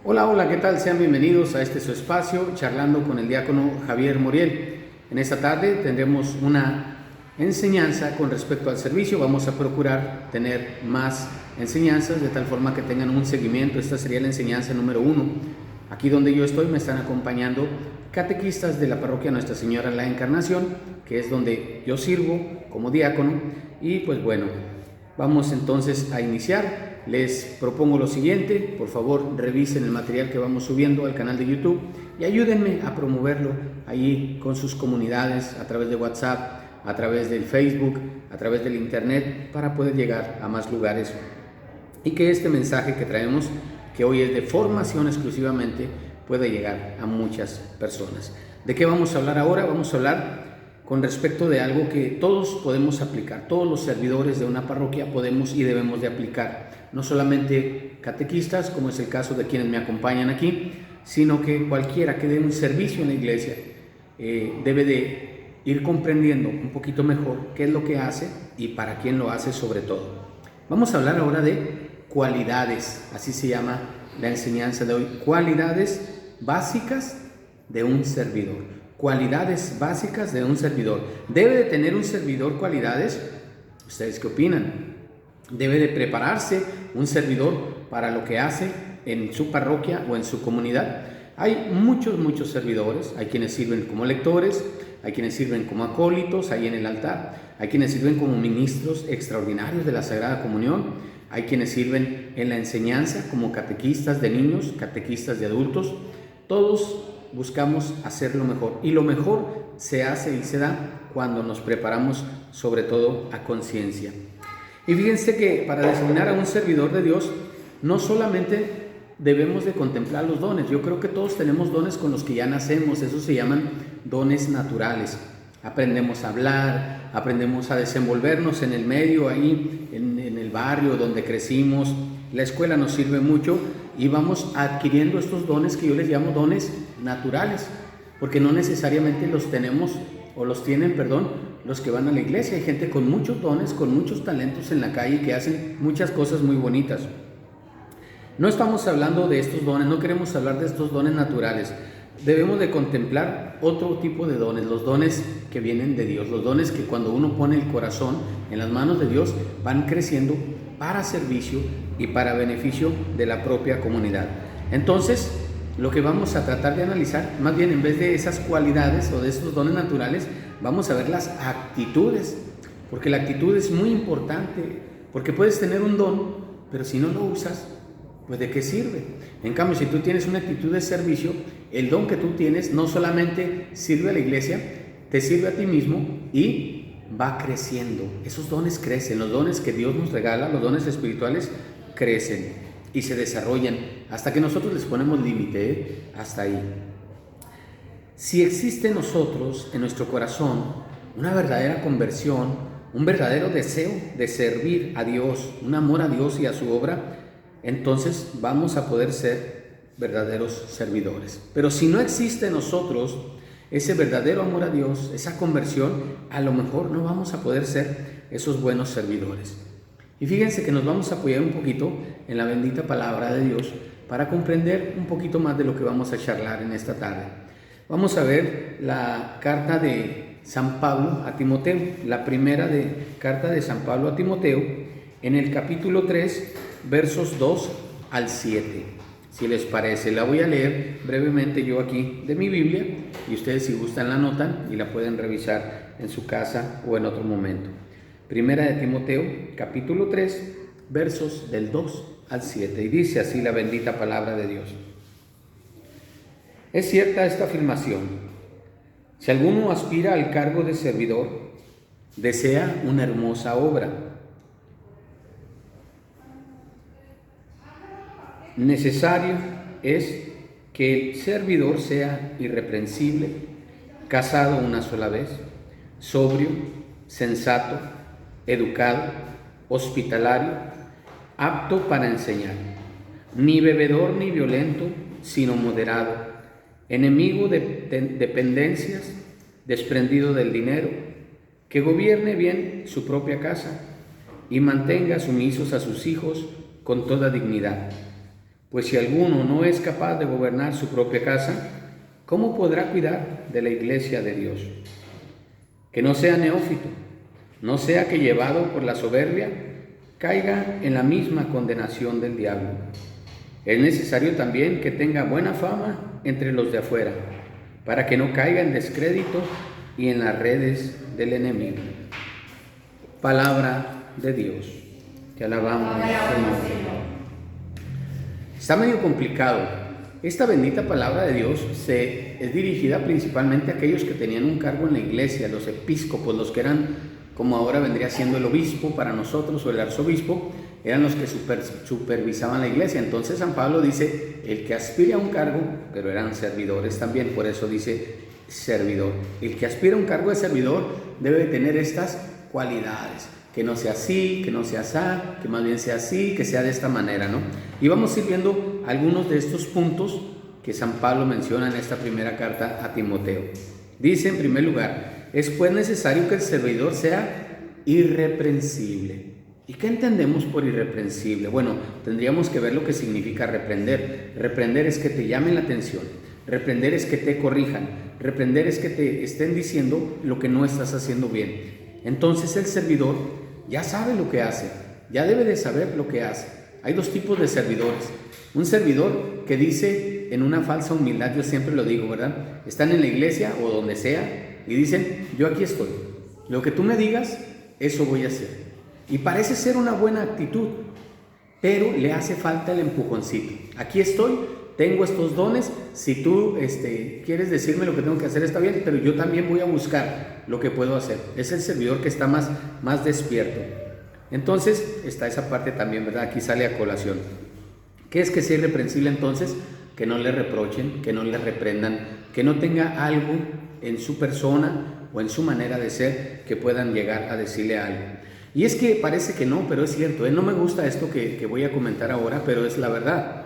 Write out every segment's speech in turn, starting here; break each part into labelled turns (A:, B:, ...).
A: Hola, hola, ¿qué tal? Sean bienvenidos a este su espacio, charlando con el diácono Javier Muriel. En esta tarde tendremos una enseñanza con respecto al servicio. Vamos a procurar tener más enseñanzas de tal forma que tengan un seguimiento. Esta sería la enseñanza número 1. Aquí donde yo estoy me están acompañando catequistas de la parroquia Nuestra Señora la Encarnación, que es donde yo sirvo como diácono. Y pues bueno, vamos entonces a iniciar. Les propongo lo siguiente: por favor revisen el material que vamos subiendo al canal de YouTube y ayúdenme a promoverlo ahí con sus comunidades, a través de WhatsApp, a través del Facebook, a través del Internet, para poder llegar a más lugares y que este mensaje que traemos, que hoy es de formación exclusivamente, pueda llegar a muchas personas. ¿De qué vamos a hablar ahora? Vamos a hablar con respecto de algo que todos podemos aplicar, todos los servidores de una parroquia podemos y debemos de aplicar, no solamente catequistas, como es el caso de quienes me acompañan aquí, sino que cualquiera que dé un servicio en la iglesia debe de ir comprendiendo un poquito mejor qué es lo que hace y para quién lo hace sobre todo. Vamos a hablar ahora de cualidades, así se llama la enseñanza de hoy, cualidades básicas de un servidor. Cualidades básicas de un servidor. ¿Debe de tener un servidor cualidades? ¿Ustedes qué opinan? ¿Debe de prepararse un servidor para lo que hace en su parroquia o en su comunidad? Hay muchos servidores. Hay quienes sirven como lectores, hay quienes sirven como acólitos ahí en el altar, hay quienes sirven como ministros extraordinarios de la Sagrada Comunión, hay quienes sirven en la enseñanza como catequistas de niños, catequistas de adultos. Todos buscamos hacer lo mejor, y lo mejor se hace y se da cuando nos preparamos, sobre todo a conciencia. Y fíjense que para designar a un servidor de Dios no solamente debemos de contemplar los dones. Yo creo que todos tenemos dones con los que ya nacemos. Esos se llaman dones naturales. Aprendemos a hablar, aprendemos a desenvolvernos en el medio, ahí en el barrio donde crecimos. La escuela nos sirve mucho y vamos adquiriendo estos dones que yo les llamo dones naturales, porque no necesariamente los tenemos o los tienen, los que van a la iglesia. Hay gente con muchos dones, con muchos talentos en la calle que hacen muchas cosas muy bonitas. No estamos hablando de estos dones, no queremos hablar de estos dones naturales. Debemos de contemplar otro tipo de dones, los dones que vienen de Dios, los dones que cuando uno pone el corazón en las manos de Dios van creciendo para servicio y para beneficio de la propia comunidad. Entonces, lo que vamos a tratar de analizar, más bien en vez de esas cualidades o de estos dones naturales, vamos a ver las actitudes, porque la actitud es muy importante, porque puedes tener un don, pero si no lo usas, pues ¿de qué sirve? En cambio, si tú tienes una actitud de servicio, el don que tú tienes no solamente sirve a la iglesia, te sirve a ti mismo y va creciendo. Esos dones crecen, los dones que Dios nos regala, los dones espirituales crecen y se desarrollan hasta que nosotros les ponemos límite, hasta ahí. Si existe en nosotros, en nuestro corazón, una verdadera conversión, un verdadero deseo de servir a Dios, un amor a Dios y a su obra, entonces vamos a poder ser verdaderos servidores. Pero si no existe en nosotros ese verdadero amor a Dios, esa conversión, a lo mejor no vamos a poder ser esos buenos servidores. Y fíjense que nos vamos a apoyar un poquito en la bendita palabra de Dios para comprender un poquito más de lo que vamos a charlar en esta tarde. Vamos a ver la carta de San Pablo a Timoteo, la primera carta de San Pablo a Timoteo, en el capítulo 3, versos 2 al 7. Si les parece, la voy a leer brevemente yo aquí de mi Biblia, y ustedes, si gustan, la anotan y la pueden revisar en su casa o en otro momento. Primera de Timoteo, capítulo 3, versos del 2 al 7, y dice así la bendita palabra de Dios. Es cierta esta afirmación: si alguno aspira al cargo de servidor, desea una hermosa obra. Necesario es que el servidor sea irreprensible, casado una sola vez, sobrio, sensato, educado, hospitalario, apto para enseñar, ni bebedor ni violento, sino moderado, enemigo de dependencias, desprendido del dinero, que gobierne bien su propia casa y mantenga sumisos a sus hijos con toda dignidad, Pues si alguno no es capaz de gobernar su propia casa, ¿cómo podrá cuidar de la iglesia de Dios? Que no sea neófito, no sea que llevado por la soberbia, caiga en la misma condenación del diablo. Es necesario también que tenga buena fama entre los de afuera, para que no caiga en descrédito y en las redes del enemigo. Palabra de Dios. Te alabamos, Señor. Está medio complicado. Esta bendita palabra de Dios es dirigida principalmente a aquellos que tenían un cargo en la iglesia, los episcopos, los que eran, como ahora vendría siendo el obispo para nosotros o el arzobispo, eran los que supervisaban la iglesia. Entonces San Pablo dice, el que aspire a un cargo, pero eran servidores también, por eso dice servidor. El que aspira a un cargo de servidor debe de tener estas cualidades. Que no sea así, que no sea así, que más bien sea así, que sea de esta manera, ¿no? Y vamos a ir viendo algunos de estos puntos que San Pablo menciona en esta primera carta a Timoteo. Dice en primer lugar, es pues necesario que el servidor sea irreprensible. ¿Y qué entendemos por irreprensible? Bueno, tendríamos que ver lo que significa reprender. Reprender es que te llamen la atención, reprender es que te corrijan, reprender es que te estén diciendo lo que no estás haciendo bien. Entonces el servidor ya sabe lo que hace, ya debe de saber lo que hace. Hay dos tipos de servidores. Un servidor que dice en una falsa humildad, yo siempre lo digo, ¿verdad? Están en la iglesia o donde sea y dicen, yo aquí estoy. Lo que tú me digas, eso voy a hacer. Y parece ser una buena actitud, pero le hace falta el empujoncito. Aquí estoy, tengo estos dones, si tú quieres decirme lo que tengo que hacer está bien, pero yo también voy a buscar lo que puedo hacer. Es el servidor que está más despierto. Entonces está esa parte también, ¿verdad? Aquí sale a colación. ¿Qué es que sea irreprensible entonces? Que no le reprochen, que no le reprendan, que no tenga algo en su persona o en su manera de ser que puedan llegar a decirle algo. Y es que parece que no, pero es cierto, no me gusta esto que voy a comentar ahora, pero es la verdad.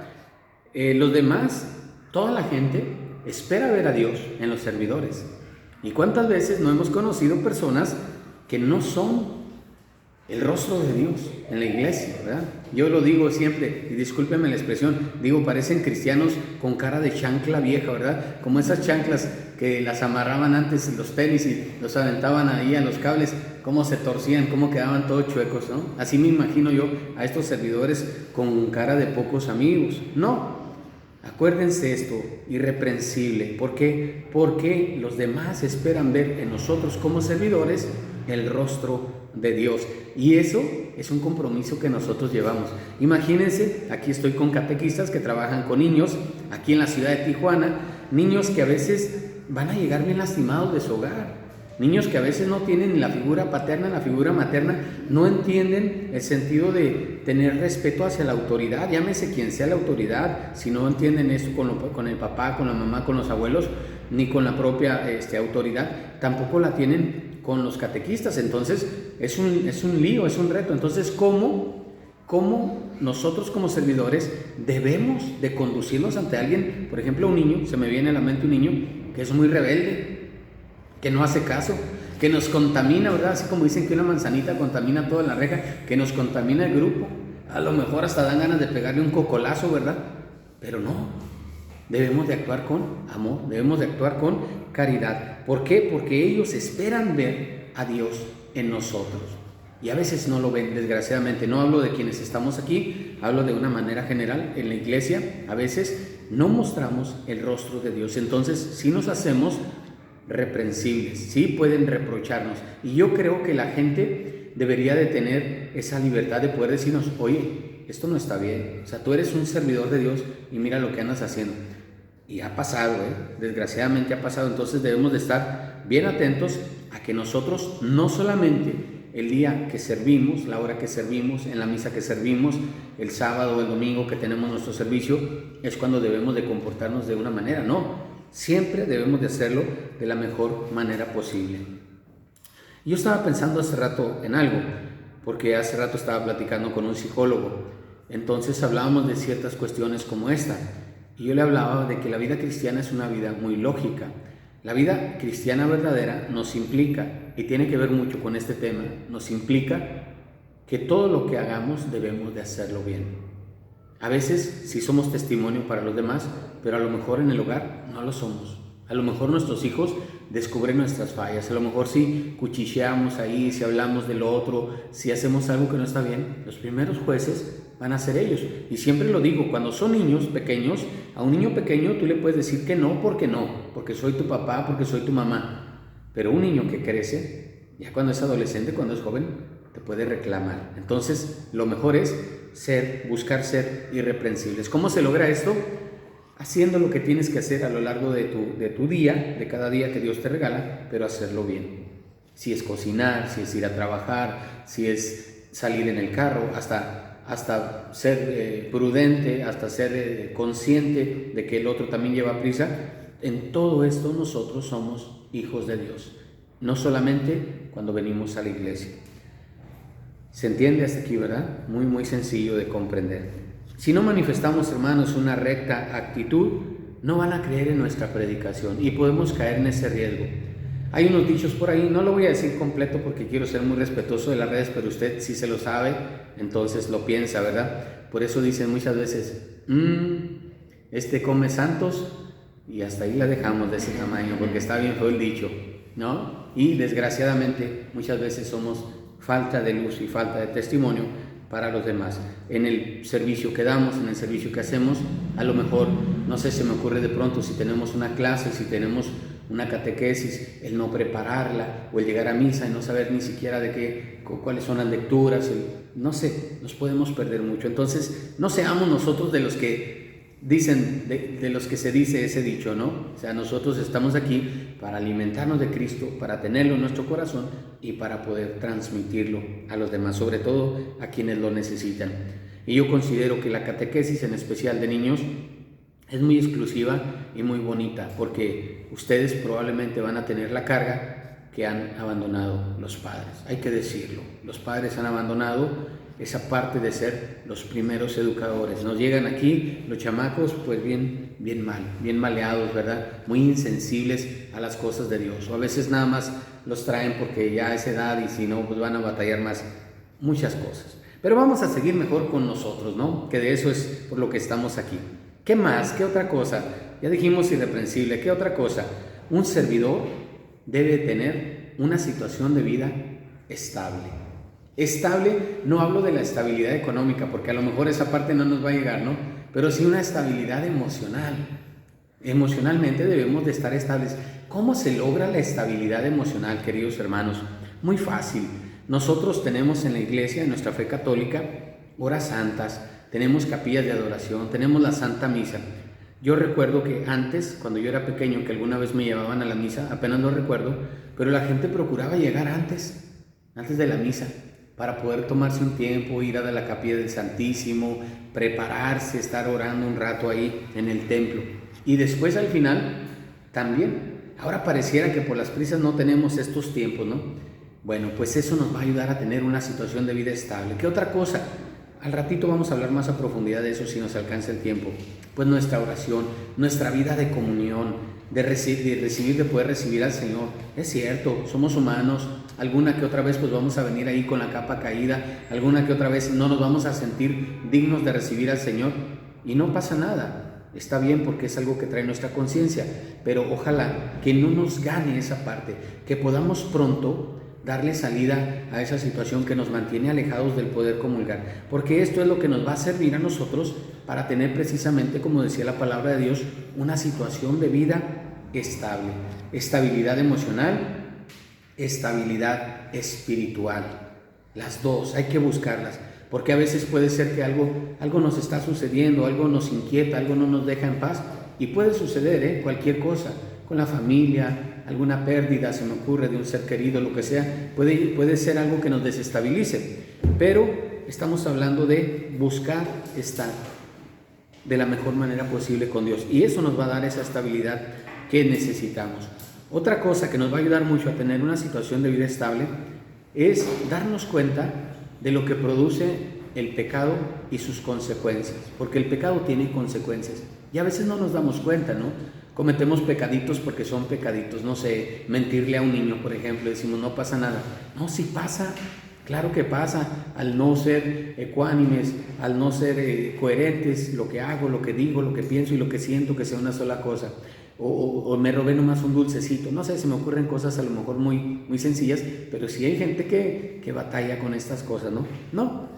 A: Los demás, toda la gente espera ver a Dios en los servidores. ¿Y cuántas veces no hemos conocido personas que no son el rostro de Dios en la iglesia, ¿verdad? Yo lo digo siempre, y discúlpenme la expresión, digo, parecen cristianos con cara de chancla vieja, ¿verdad? Como esas chanclas que las amarraban antes en los tenis y los aventaban ahí a los cables, cómo se torcían, cómo quedaban todos chuecos, ¿no? Así me imagino yo a estos servidores con cara de pocos amigos. No, acuérdense esto, irreprensible. ¿Por qué? Porque los demás esperan ver en nosotros como servidores el rostro de Dios. Y eso es un compromiso que nosotros llevamos. Imagínense, aquí estoy con catequistas que trabajan con niños, aquí en la ciudad de Tijuana, niños que a veces van a llegar bien lastimados de su hogar. Niños que a veces no tienen la figura paterna, la figura materna, no entienden el sentido de tener respeto hacia la autoridad, llámese quien sea la autoridad, si no entienden eso con el papá, con la mamá, con los abuelos, ni con la propia autoridad, tampoco la tienen con los catequistas. Entonces es un lío, es un reto. Entonces, ¿cómo nosotros como servidores debemos de conducirnos ante alguien? Por ejemplo, un niño, se me viene a la mente un niño que es muy rebelde, que no hace caso, que nos contamina, ¿verdad? Así como dicen que una manzanita contamina toda la reja, que nos contamina el grupo. A lo mejor hasta dan ganas de pegarle un cocolazo, ¿verdad? Pero no, debemos de actuar con amor, debemos de actuar con caridad. ¿Por qué? Porque ellos esperan ver a Dios en nosotros. Y a veces no lo ven, desgraciadamente. No hablo de quienes estamos aquí, hablo de una manera general. En la iglesia a veces no mostramos el rostro de Dios. Entonces, si nos hacemos reprensibles, sí pueden reprocharnos, y yo creo que la gente debería de tener esa libertad de poder decirnos, oye, esto no está bien, o sea, tú eres un servidor de Dios y mira lo que andas haciendo. Y ha pasado, desgraciadamente ha pasado. Entonces debemos de estar bien atentos a que nosotros no solamente el día que servimos, la hora que servimos, en la misa que servimos, el sábado o el domingo que tenemos nuestro servicio, es cuando debemos de comportarnos de una manera, no. Siempre debemos de hacerlo de la mejor manera posible. Yo estaba pensando hace rato en algo, porque hace rato estaba platicando con un psicólogo. Entonces hablábamos de ciertas cuestiones como esta, y yo le hablaba de que la vida cristiana es una vida muy lógica. La vida cristiana verdadera nos implica, y tiene que ver mucho con este tema, nos implica que todo lo que hagamos debemos de hacerlo bien. A veces sí somos testimonio para los demás, pero a lo mejor en el hogar no lo somos. A lo mejor nuestros hijos descubren nuestras fallas, a lo mejor si cuchicheamos ahí, si hablamos del otro, si hacemos algo que no está bien, los primeros jueces van a ser ellos. Y siempre lo digo, cuando son niños pequeños, a un niño pequeño tú le puedes decir que no, porque soy tu papá, porque soy tu mamá. Pero un niño que crece, ya cuando es adolescente, cuando es joven, te puede reclamar. Entonces, lo mejor es buscar ser irreprensibles. ¿Cómo se logra esto? Haciendo lo que tienes que hacer a lo largo de tu día, de cada día que Dios te regala, pero hacerlo bien. Si es cocinar, si es ir a trabajar, si es salir en el carro, hasta ser prudente, hasta ser consciente de que el otro también lleva prisa. En todo esto nosotros somos hijos de Dios, no solamente cuando venimos a la iglesia. ¿Se entiende hasta aquí, verdad? Muy, muy sencillo de comprender. Si no manifestamos, hermanos, una recta actitud, no van a creer en nuestra predicación y podemos caer en ese riesgo. Hay unos dichos por ahí, no lo voy a decir completo porque quiero ser muy respetuoso de las redes, pero usted si se lo sabe, entonces lo piensa, ¿verdad? Por eso dicen muchas veces, este come santos, y hasta ahí la dejamos de ese tamaño porque está bien feo el dicho, ¿no? Y desgraciadamente muchas veces somos falta de luz y falta de testimonio para los demás. En el servicio que damos, en el servicio que hacemos, a lo mejor, no sé, se me ocurre de pronto si tenemos una clase, si tenemos una catequesis, el no prepararla o el llegar a misa y no saber ni siquiera cuáles son las lecturas, no sé, nos podemos perder mucho. Entonces, no seamos nosotros de los que dicen, de los que se dice ese dicho, ¿no? O sea, nosotros estamos aquí para alimentarnos de Cristo, para tenerlo en nuestro corazón y para poder transmitirlo a los demás, sobre todo a quienes lo necesitan. Y yo considero que la catequesis, en especial de niños, es muy exclusiva y muy bonita, porque ustedes probablemente van a tener la carga que han abandonado los padres. Hay que decirlo, los padres han abandonado esa parte de ser los primeros educadores. Nos llegan aquí los chamacos pues bien maleados, ¿verdad? Muy insensibles a las cosas de Dios. O a veces nada más los traen porque ya es edad y si no pues van a batallar más, muchas cosas. Pero vamos a seguir mejor con nosotros, ¿no? Que de eso es por lo que estamos aquí. ¿Qué más? ¿Qué otra cosa? Ya dijimos irreprensible. ¿Qué otra cosa? Un servidor debe tener una situación de vida estable. Estable, no hablo de la estabilidad económica, porque a lo mejor esa parte no nos va a llegar, ¿no? Pero sí una estabilidad emocional. Emocionalmente debemos de estar estables. ¿Cómo se logra la estabilidad emocional, queridos hermanos? Muy fácil. Nosotros tenemos en la iglesia, en nuestra fe católica, horas santas, tenemos capillas de adoración, tenemos la Santa Misa. Yo recuerdo que antes, cuando yo era pequeño, que alguna vez me llevaban a la misa, apenas lo recuerdo, pero la gente procuraba llegar antes de la misa, para poder tomarse un tiempo, ir a la capilla del Santísimo, prepararse, estar orando un rato ahí en el templo. Y después al final también. Ahora pareciera que por las prisas no tenemos estos tiempos, ¿no? Bueno, pues eso nos va a ayudar a tener una situación de vida estable. ¿Qué otra cosa? Al ratito vamos a hablar más a profundidad de eso si nos alcanza el tiempo. Pues nuestra oración, nuestra vida de comunión, de poder recibir al Señor. Es cierto, somos humanos, alguna que otra vez pues vamos a venir ahí con la capa caída, alguna que otra vez no nos vamos a sentir dignos de recibir al Señor y no pasa nada, está bien porque es algo que trae nuestra conciencia, pero ojalá que no nos gane esa parte, que podamos pronto darle salida a esa situación que nos mantiene alejados del poder comulgar, porque esto es lo que nos va a servir a nosotros para tener precisamente, como decía la palabra de Dios, una situación de vida estable, estabilidad emocional, estabilidad espiritual, las dos, hay que buscarlas, porque a veces puede ser que algo nos está sucediendo, algo nos inquieta, algo no nos deja en paz, y puede suceder cualquier cosa, con la familia, alguna pérdida, se me ocurre, de un ser querido, lo que sea, puede ser algo que nos desestabilice, pero estamos hablando de buscar estar de la mejor manera posible con Dios, y eso nos va a dar esa estabilidad que necesitamos. Otra cosa que nos va a ayudar mucho a tener una situación de vida estable es darnos cuenta de lo que produce el pecado y sus consecuencias, porque el pecado tiene consecuencias y a veces no nos damos cuenta, ¿no? Cometemos pecaditos porque son pecaditos, no sé, mentirle a un niño, por ejemplo, decimos no pasa nada. No, sí pasa. Claro que pasa al no ser ecuánimes, al no ser coherentes, lo que hago, lo que digo, lo que pienso y lo que siento, que sea una sola cosa. O me robé nomás un dulcecito. No sé, se me ocurren cosas a lo mejor muy sencillas, pero sí hay gente que batalla con estas cosas, ¿no? No,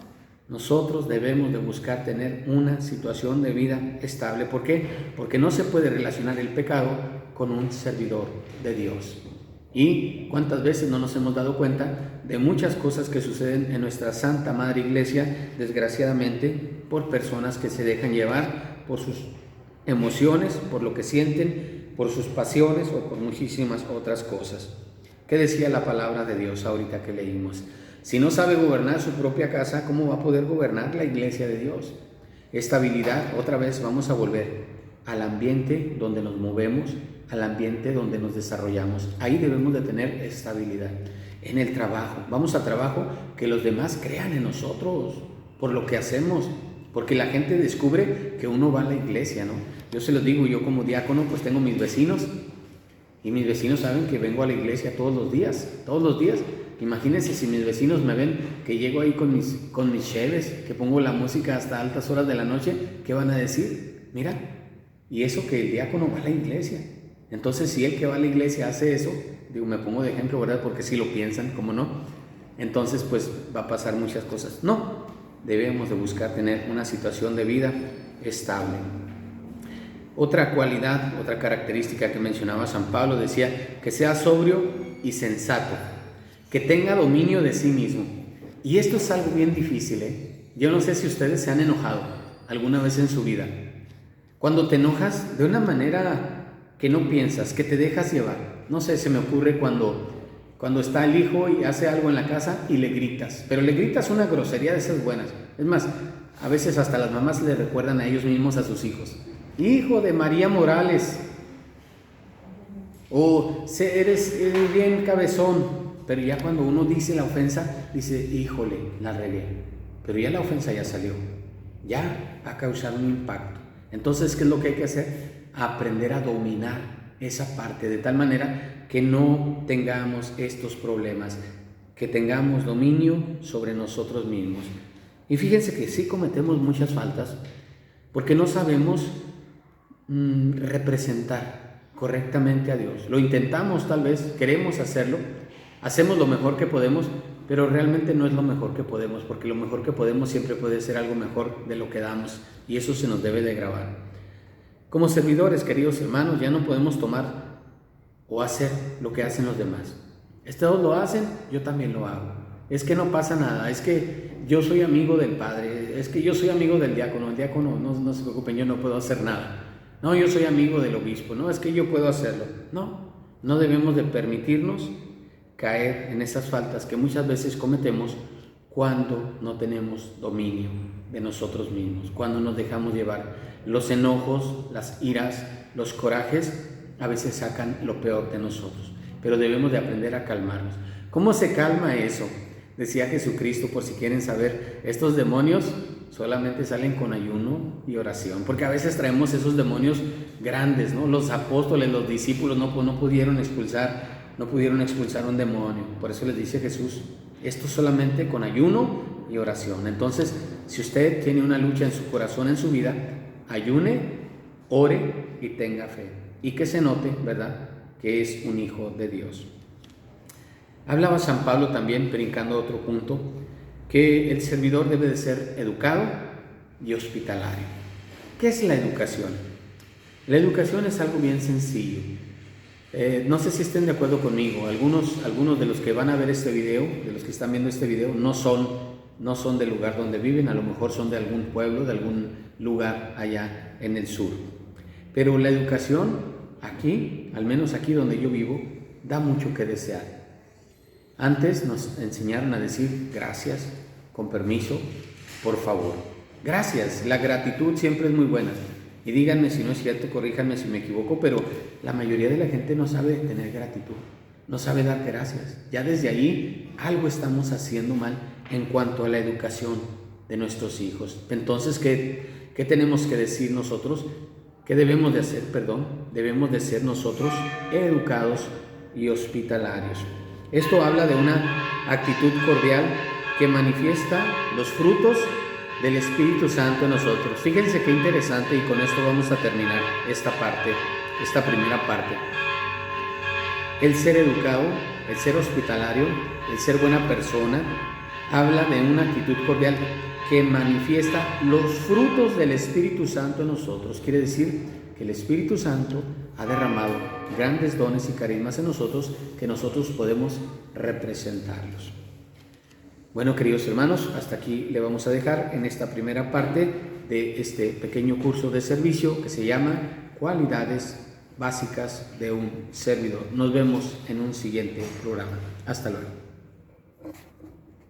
A: nosotros debemos de buscar tener una situación de vida estable. ¿Por qué? Porque no se puede relacionar el pecado con un servidor de Dios. Y cuántas veces no nos hemos dado cuenta de muchas cosas que suceden en nuestra Santa Madre Iglesia, desgraciadamente, por personas que se dejan llevar por sus emociones, por lo que sienten, por sus pasiones o por muchísimas otras cosas. ¿Qué decía la palabra de Dios ahorita que leímos? Si no sabe gobernar su propia casa, ¿cómo va a poder gobernar la iglesia de Dios? Estabilidad, otra vez vamos a volver al ambiente donde nos movemos, al ambiente donde nos desarrollamos. Ahí debemos de tener estabilidad. En el trabajo, vamos a trabajo, que los demás crean en nosotros por lo que hacemos, porque la gente descubre que uno va a la iglesia, ¿no? Yo se los digo, yo como diácono pues tengo mis vecinos, y mis vecinos saben que vengo a la iglesia todos los días. Imagínense si mis vecinos me ven que llego ahí con mis cheves, que pongo la música hasta altas horas de la noche, ¿qué van a decir? Mira, y eso que el diácono va a la iglesia. Entonces, si el que va a la iglesia hace eso, digo, me pongo de ejemplo, ¿verdad? Porque si lo piensan, ¿cómo no? Entonces, pues va a pasar muchas cosas. No, debemos de buscar tener una situación de vida estable. Otra cualidad, otra característica que mencionaba San Pablo, decía que sea sobrio y sensato, que tenga dominio de sí mismo. Y esto es algo bien difícil, ¿eh? Yo no sé si ustedes se han enojado alguna vez en su vida. Cuando te enojas de una manera que no piensas, que te dejas llevar. No sé, se me ocurre cuando está el hijo y hace algo en la casa y le gritas, pero le gritas una grosería de esas buenas. Es más, a veces hasta las mamás le recuerdan a ellos mismos a sus hijos: hijo de María Morales, o eres bien cabezón. Pero ya cuando uno dice la ofensa, dice, híjole, la regué, pero ya la ofensa ya salió, ya va a causar un impacto. Entonces, ¿qué es lo que hay que hacer? Aprender a dominar esa parte, de tal manera que no tengamos estos problemas, que tengamos dominio sobre nosotros mismos. Y fíjense que sí cometemos muchas faltas, porque no sabemos representar correctamente a Dios. Lo intentamos, tal vez, queremos hacerlo, hacemos lo mejor que podemos, pero realmente no es lo mejor que podemos, porque lo mejor que podemos siempre puede ser algo mejor de lo que damos, y eso se nos debe de grabar. Como servidores, queridos hermanos, ya no podemos tomar o hacer lo que hacen los demás. Estos lo hacen, yo también lo hago. Es que no pasa nada, es que yo soy amigo del padre, es que yo soy amigo del diácono. El diácono, no se preocupen, yo no puedo hacer nada. No, yo soy amigo del obispo, no, es que yo puedo hacerlo. No debemos de permitirnos caer en esas faltas que muchas veces cometemos cuando no tenemos dominio de nosotros mismos, cuando nos dejamos llevar. Los enojos, las iras, los corajes a veces sacan lo peor de nosotros, pero debemos de aprender a calmarnos. ¿Cómo se calma eso? Decía Jesucristo, por si quieren saber, estos demonios solamente salen con ayuno y oración, porque a veces traemos esos demonios grandes, ¿no? Los apóstoles, los discípulos no pudieron expulsar un demonio. Por eso les dice Jesús, esto solamente con ayuno y oración. Entonces, si usted tiene una lucha en su corazón, en su vida, ayune, ore y tenga fe, y que se note, ¿verdad?, que es un hijo de Dios. Hablaba San Pablo también, brincando a otro punto, que el servidor debe de ser educado y hospitalario. ¿Qué es la educación? La educación es algo bien sencillo. No sé si estén de acuerdo conmigo. Algunos de los que van a ver este video, de los que están viendo este video, no son del lugar donde viven, a lo mejor son de algún pueblo, de algún lugar allá en el sur. Pero la educación aquí, al menos aquí donde yo vivo, da mucho que desear. Antes nos enseñaron a decir gracias, con permiso, por favor. Gracias, la gratitud siempre es muy buena. Y díganme si no es cierto, corríjanme si me equivoco, pero la mayoría de la gente no sabe tener gratitud, no sabe dar gracias. Ya desde ahí algo estamos haciendo mal en cuanto a la educación de nuestros hijos. Entonces, ¿qué tenemos que decir nosotros? ¿Qué debemos de hacer? Debemos de ser nosotros educados y hospitalarios. Esto habla de una actitud cordial que manifiesta los frutos del Espíritu Santo en nosotros. Fíjense qué interesante, y con esto vamos a terminar esta primera parte. El ser educado, el ser hospitalario, el ser buena persona, habla de una actitud cordial que manifiesta los frutos del Espíritu Santo en nosotros. Quiere decir que el Espíritu Santo ha derramado grandes dones y carismas en nosotros que nosotros podemos representarlos. Bueno, queridos hermanos, hasta aquí le vamos a dejar en esta primera parte de este pequeño curso de servicio que se llama Cualidades Básicas de un Servidor. Nos vemos en un siguiente programa. Hasta luego.